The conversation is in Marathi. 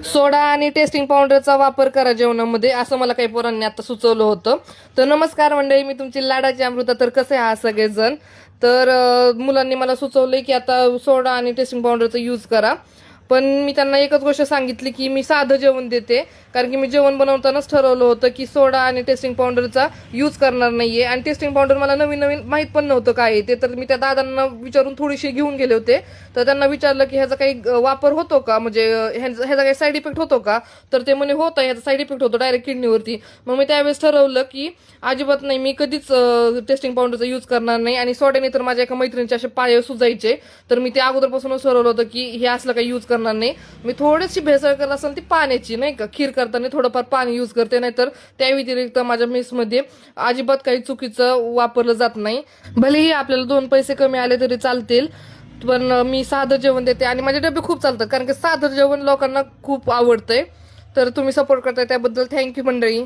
सोडा आणि टेस्टिंग पावडरचा वापर करा जेवणामध्ये, असं मला काही पोरांनी आता सुचवलं होतं. तर नमस्कार मंडळी, मी तुमची लाडाची अमृता. तर कसे आहात सगळेजण? तर मुलांनी मला सुचवलंय की आता सोडा आणि टेस्टिंग पावडरचा यूज करा. पण मी त्यांना एकच गोष्ट सांगितली की मी साधं जेवण देते, कारण की मी जेवण बनवतानाच ठरवलं होतं की सोडा आणि टेस्टिंग पावडरचा यूज करणार नाहीये. आणि टेस्टिंग पावडर मला नवीन नवीन माहीत पण नव्हतं काय आहे ते, तर मी त्या दादांना विचारून थोडीशी घेऊन गेले होते. तर त्यांना विचारलं की ह्याचा काही वापर होतो का, म्हणजे ह्याचा काही साईड इफेक्ट होतो का? तर ते म्हणे होतं, ह्याचा साईड इफेक्ट होतो डायरेक्ट किडनीवरती. मग मी त्यावेळेस ठरवलं की अजिबात नाही, मी कधीच टेस्टिंग पावडरचा यूज करणार नाही. आणि सोड्याने तर माझ्या एका मैत्रिणीचे असे पाय सुजायचे, तर मी ते अगोदरपासूनच ठरवलं होतं की हे असलं काही यूज करणार नाही. मी थोडीशी भेसळ करत असेल ती पाण्याची, नाही का, खीर करताना थोडंफार पाणी यूज करते, नाहीतर त्या व्यतिरिक्त माझ्या मेसमध्ये अजिबात काही चुकीचं वापरलं जात नाही. भलेही आपल्याला 2 पैसे कमी आले तरी चालतील, पण मी साधं जेवण देते आणि माझे डबे खूप चालतात, कारण की साधं जेवण लोकांना खूप आवडतंय. तर तुम्ही सपोर्ट करताय त्याबद्दल थँक्यू मंडळी.